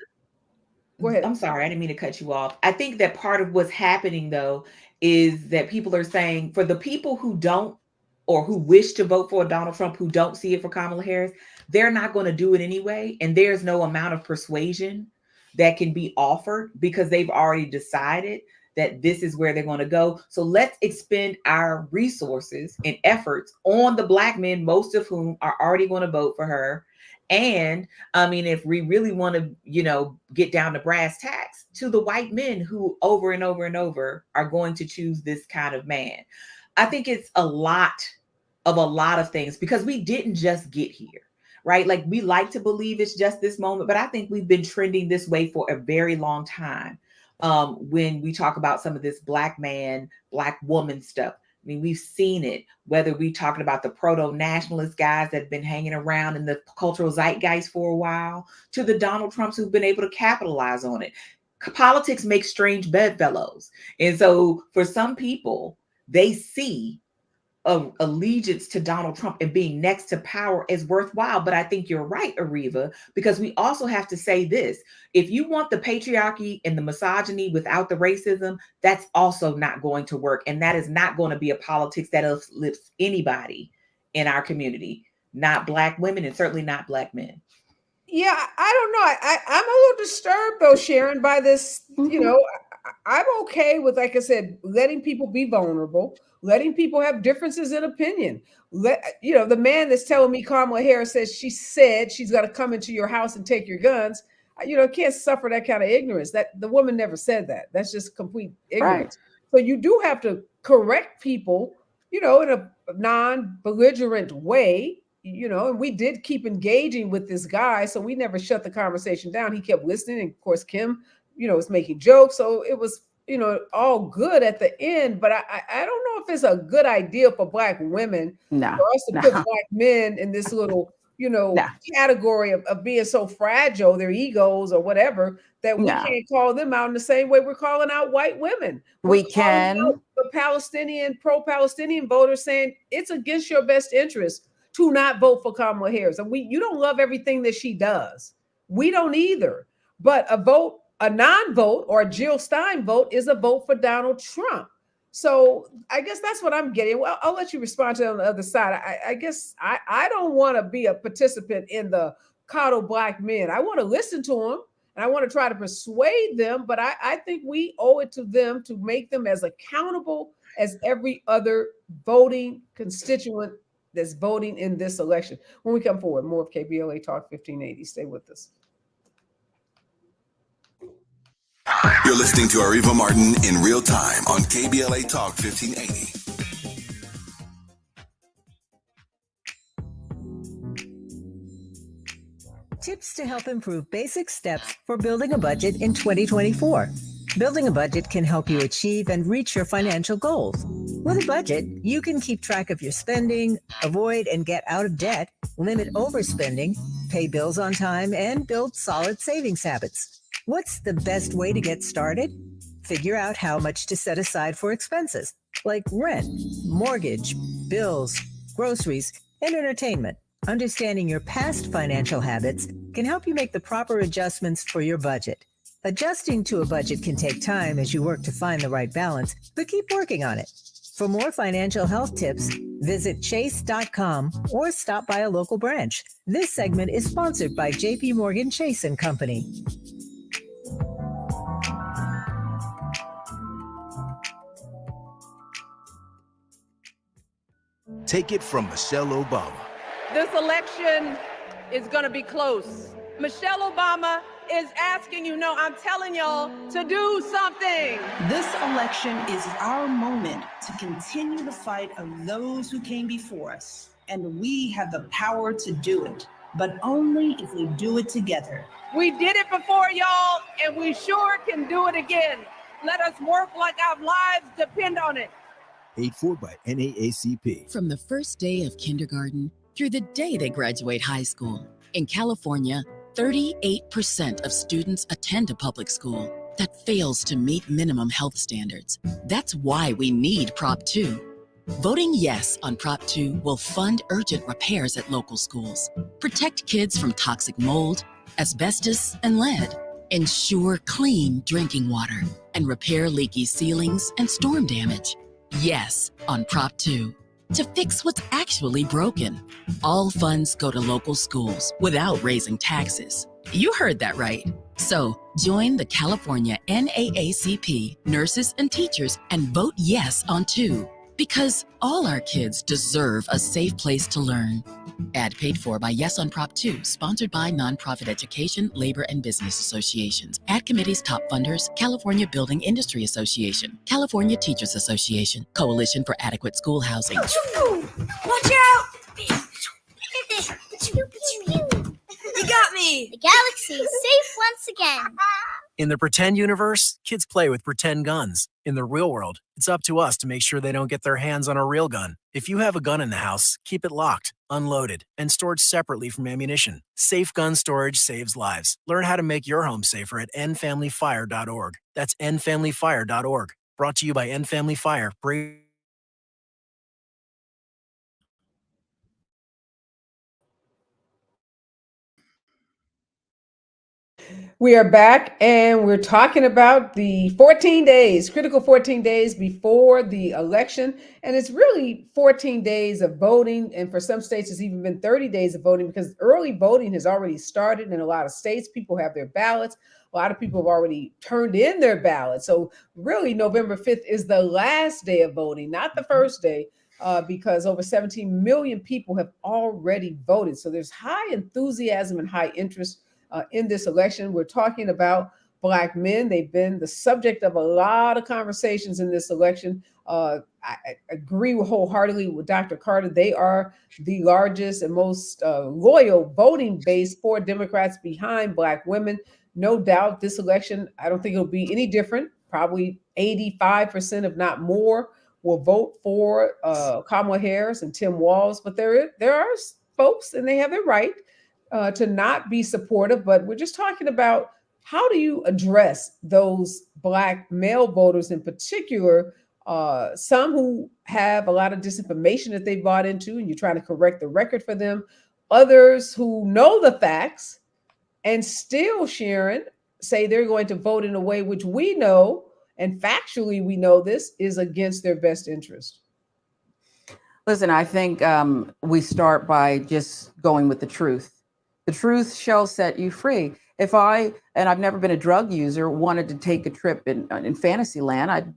go ahead. I'm sorry, I didn't mean to cut you off. I think that part of what's happening though is that people are saying, for the people who don't or who wish to vote for Donald Trump, who don't see it for Kamala Harris, they're not going to do it anyway. And there's no amount of persuasion that can be offered because they've already decided that this is where they're going to go. So let's expend our resources and efforts on the Black men, most of whom are already going to vote for her. And I mean, if we really want to, get down to brass tacks, to the white men who over and over and over are going to choose this kind of man. I think it's a lot of things, because we didn't just get here, right? Like, we like to believe it's just this moment, but I think we've been trending this way for a very long time. When we talk about some of this Black man, Black woman stuff, I mean, we've seen it, whether we're talking about the proto-nationalist guys that have been hanging around in the cultural zeitgeist for a while, to the Donald Trumps who've been able to capitalize on it. Politics makes strange bedfellows. And so for some people, they see allegiance to Donald Trump and being next to power is worthwhile. But I think you're right, Areva, because we also have to say this. If you want the patriarchy and the misogyny without the racism, that's also not going to work. And that is not going to be a politics that uplifts anybody in our community, not Black women and certainly not Black men. Yeah, I don't know. I'm a little disturbed though, Sharon, by this. I'm okay with, like I said, letting people be vulnerable, letting people have differences in opinion. The man that's telling me Kamala Harris said she's got to come into your house and take your guns. Can't suffer that kind of ignorance. That the woman never said that. That's just complete ignorance. Right. So you do have to correct people, in a non-belligerent way. And we did keep engaging with this guy, so we never shut the conversation down. He kept listening, and of course, Kim, was making jokes, so it was, all good at the end. But I don't know if it's a good idea for Black women for us to put Black men in this little category of being so fragile, their egos or whatever, that we can't call them out in the same way we're calling out white women. We can. The pro-Palestinian voters saying it's against your best interest to not vote for Kamala Harris. And you don't love everything that she does. We don't either. But a non-vote or a Jill Stein vote is a vote for Donald Trump. So I guess that's what I'm getting. Well, I'll let you respond to that on the other side. I guess I don't want to be a participant in the coddle black men. I want to listen to them and I want to try to persuade them, but I think we owe it to them to make them as accountable as every other voting constituent that's voting in this election. When we come forward, more of KBLA Talk 1580. Stay with us. You're listening to Areva Martin in real time on KBLA Talk 1580. Tips to help improve basic steps for building a budget in 2024. Building a budget can help you achieve and reach your financial goals. With a budget, you can keep track of your spending, avoid and get out of debt, limit overspending, pay bills on time, and build solid savings habits. What's the best way to get started? Figure out how much to set aside for expenses like rent, mortgage, bills, groceries, and entertainment. Understanding your past financial habits can help you make the proper adjustments for your budget. Adjusting to a budget can take time as you work to find the right balance, but keep working on it. For more financial health tips, visit chase.com or stop by a local branch. This segment is sponsored by JP Morgan Chase & Company. Take it from Michelle Obama. This election is going to be close. Michelle Obama is asking I'm telling y'all to do something. This election is our moment to continue the fight of those who came before us. And we have the power to do it, but only if we do it together. We did it before, y'all, and we sure can do it again. Let us work like our lives depend on it. Paid for by NAACP. From the first day of kindergarten through the day they graduate high school, in California, 38% of students attend a public school that fails to meet minimum health standards. That's why we need Prop 2. Voting yes on Prop 2 will fund urgent repairs at local schools, protect kids from toxic mold, asbestos, and lead, ensure clean drinking water, and repair leaky ceilings and storm damage. Yes on Prop 2. To fix what's actually broken. All funds go to local schools without raising taxes. You heard that right. So join the California NAACP nurses and teachers and vote yes on 2. Because all our kids deserve a safe place to learn. Ad paid for by Yes on Prop 2, sponsored by nonprofit education, labor, and business associations. Ad committee's top funders, California Building Industry Association, California Teachers Association, Coalition for Adequate School Housing. Watch out! You got me! The galaxy is safe once again. In the pretend universe, kids play with pretend guns. In the real world, it's up to us to make sure they don't get their hands on a real gun. If you have a gun in the house, keep it locked, unloaded, and stored separately from ammunition. Safe gun storage saves lives. Learn how to make your home safer at endfamilyfire.org. That's endfamilyfire.org. Brought to you by End Family Fire. We are back and we're talking about the 14 days, critical 14 days before the election. And it's really 14 days of voting. And for some states, it's even been 30 days of voting because early voting has already started in a lot of states. People have their ballots. A lot of people have already turned in their ballots. So really November 5th is the last day of voting, not the first day, because over 17 million people have already voted. So there's high enthusiasm and high interest in this election. We're talking about Black men. They've been the subject of a lot of conversations in this election. I agree wholeheartedly with Dr. Carter. They are the largest and most loyal voting base for Democrats behind Black women. No doubt this election, I don't think it'll be any different. Probably 85%, if not more, will vote for Kamala Harris and Tim Walz. But there are folks, and they have their right to not be supportive, but we're just talking about how do you address those Black male voters in particular, some who have a lot of disinformation that they bought into, and you try to correct the record for them, others who know the facts and still, Sharon, say they're going to vote in a way which we know, and factually we know this, is against their best interest. Listen, I think we start by just going with the truth. The truth shall set you free. If I, and I've never been a drug user, wanted to take a trip in Fantasyland, I'd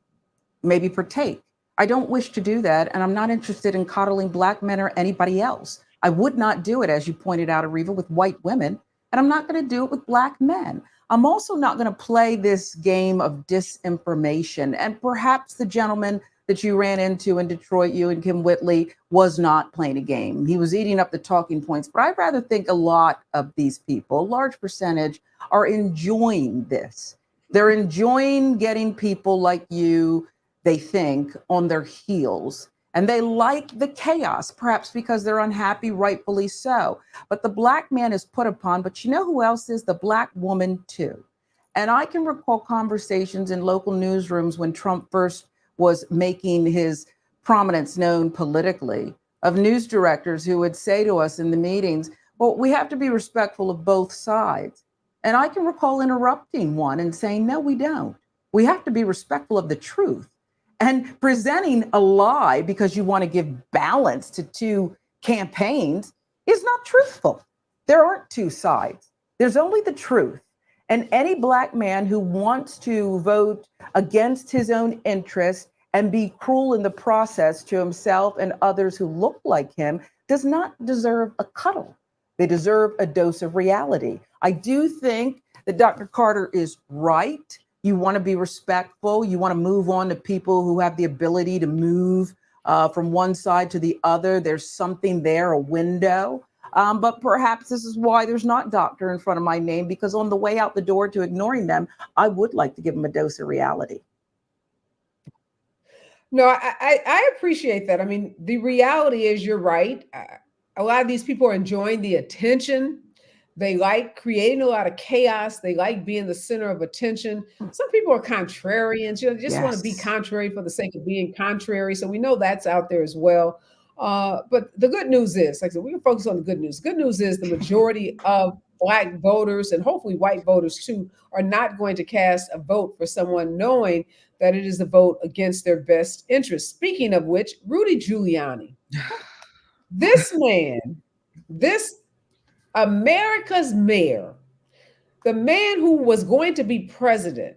maybe partake. I don't wish to do that, and I'm not interested in coddling Black men or anybody else. I would not do it, as you pointed out, Areva, with white women, and I'm not going to do it with Black men. I'm also not going to play this game of disinformation, and perhaps the gentleman that you ran into in Detroit, you and Kim Whitley, was not playing a game. He was eating up the talking points, but I'd rather think a lot of these people, a large percentage, are enjoying this. They're enjoying getting people like you, they think, on their heels. And they like the chaos, perhaps because they're unhappy, rightfully so. But the Black man is put upon, but you know who else is? The Black woman too. And I can recall conversations in local newsrooms when Trump first was making his prominence known politically, of news directors who would say to us in the meetings, well, we have to be respectful of both sides. And I can recall interrupting one and saying, no, we don't. We have to be respectful of the truth. And presenting a lie because you want to give balance to two campaigns is not truthful. There aren't two sides. There's only the truth. And any Black man who wants to vote against his own interest and be cruel in the process to himself and others who look like him does not deserve a cuddle. They deserve a dose of reality. I do think that Dr. Carter is right. You want to be respectful. You want to move on to people who have the ability to move from one side to the other. There's something there, a window. But perhaps this is why there's not doctor in front of my name, because on the way out the door to ignoring them, I would like to give them a dose of reality. No, I appreciate that. I mean, the reality is you're right. A lot of these people are enjoying the attention. They like creating a lot of chaos. They like being the center of attention. Some people are contrarians, they just want to be contrary for the sake of being contrary. So we know that's out there as well. But the good news is, like I said, we can focus on the good news. Good news is the majority of Black voters, and hopefully white voters too, are not going to cast a vote for someone knowing that it is a vote against their best interest. Speaking of which, Rudy Giuliani, this man, this America's mayor, the man who was going to be president,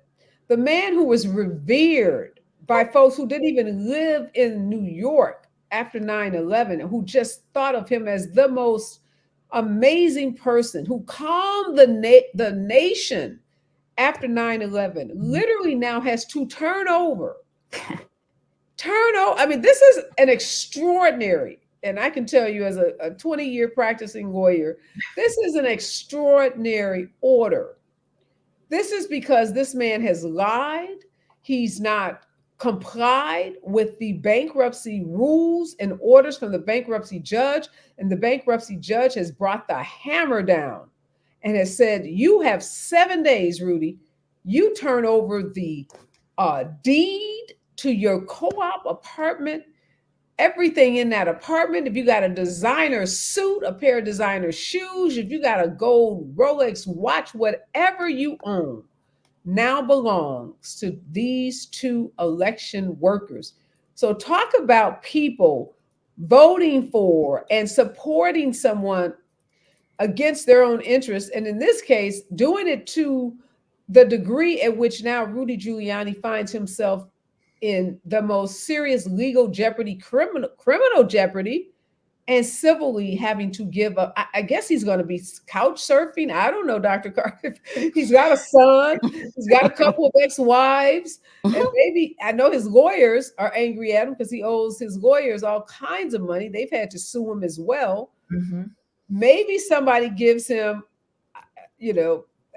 the man who was revered by folks who didn't even live in New York after 9/11, and who just thought of him as the most amazing person, who calmed the nation after 9/11, literally now has to turn over. I mean, this is an extraordinary, and I can tell you as a 20-year practicing lawyer, this is an extraordinary order. This is because this man has lied. He's not complied with the bankruptcy rules and orders from the bankruptcy judge. And the bankruptcy judge has brought the hammer down and has said, you have 7 days, Rudy. You turn over the deed to your co-op apartment, everything in that apartment. If you got a designer suit, a pair of designer shoes, if you got a gold Rolex watch, whatever you own now belongs to these two election workers. So talk about people voting for and supporting someone against their own interests. And in this case, doing it to the degree at which now Rudy Giuliani finds himself in the most serious legal jeopardy, criminal jeopardy, and civilly having to give up. I guess he's going to be couch surfing. I don't know, Dr. Carter. He's got a son. He's got a couple of ex-wives. And maybe, I know his lawyers are angry at him because he owes his lawyers all kinds of money. They've had to sue him as well. Maybe somebody gives him,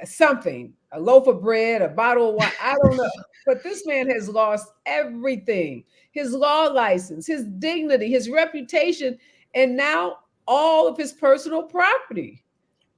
something, a loaf of bread, a bottle of wine. I don't know. But this man has lost everything, his law license, his dignity, his reputation. And now all of his personal property.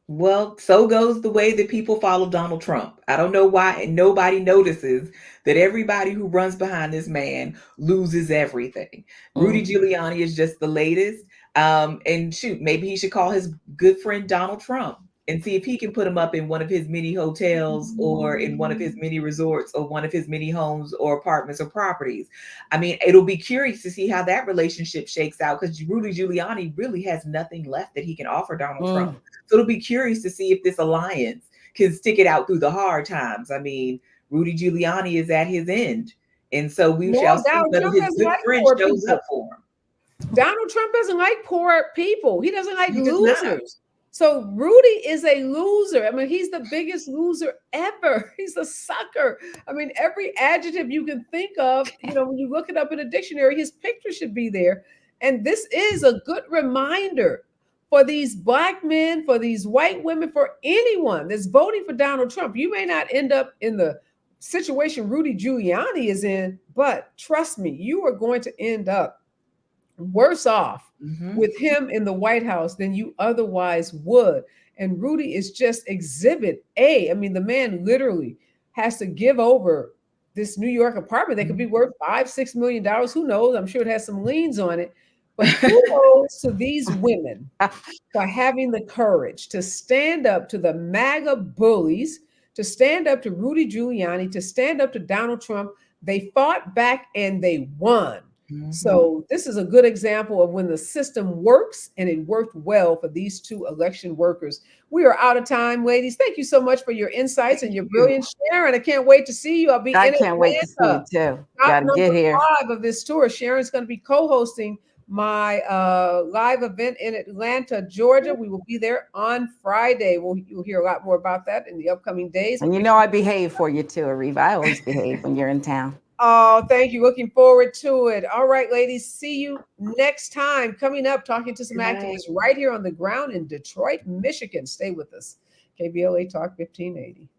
Well, so goes the way that people follow Donald Trump. I don't know why nobody notices that everybody who runs behind this man loses everything. Rudy Giuliani is just the latest. And shoot, maybe he should call his good friend Donald Trump and see if he can put him up in one of his many hotels or in one of his many resorts or one of his many homes or apartments or properties. I mean, it'll be curious to see how that relationship shakes out because Rudy Giuliani really has nothing left that he can offer Donald Trump. So it'll be curious to see if this alliance can stick it out through the hard times. I mean, Rudy Giuliani is at his end. And so we shall see Donald whether Trump his doesn't good like friend poor shows people. up for him. Donald Trump doesn't like poor people. He doesn't like He does not. losers. So Rudy is a loser. I mean, he's the biggest loser ever. He's a sucker. I mean, every adjective you can think of, when you look it up in a dictionary, his picture should be there. And this is a good reminder for these Black men, for these white women, for anyone that's voting for Donald Trump. You may not end up in the situation Rudy Giuliani is in, but trust me, you are going to end up worse off with him in the White House than you otherwise would. And Rudy is just exhibit A. I mean, the man literally has to give over this New York apartment that could be worth $5-6 million. Who knows? I'm sure it has some liens on it. But kudos to these women for having the courage to stand up to the MAGA bullies, to stand up to Rudy Giuliani, to stand up to Donald Trump. They fought back and they won. So this is a good example of when the system works, and it worked well for these two election workers. We are out of time, ladies. Thank you so much for your insights and your brilliant Sharon. I can't wait to see you. I'll be I in can't wait to see you too. Gotta Stop get here. number 5 of this tour. Sharon's going to be co-hosting my live event in Atlanta, Georgia. We will be there on Friday. You'll hear a lot more about that in the upcoming days. And I behave for you too, Areva. I always behave when you're in town. Oh, thank you. Looking forward to it. All right, ladies. See you next time. Coming up, talking to some activists right here on the ground in Detroit, Michigan. Stay with us. KBLA Talk 1580.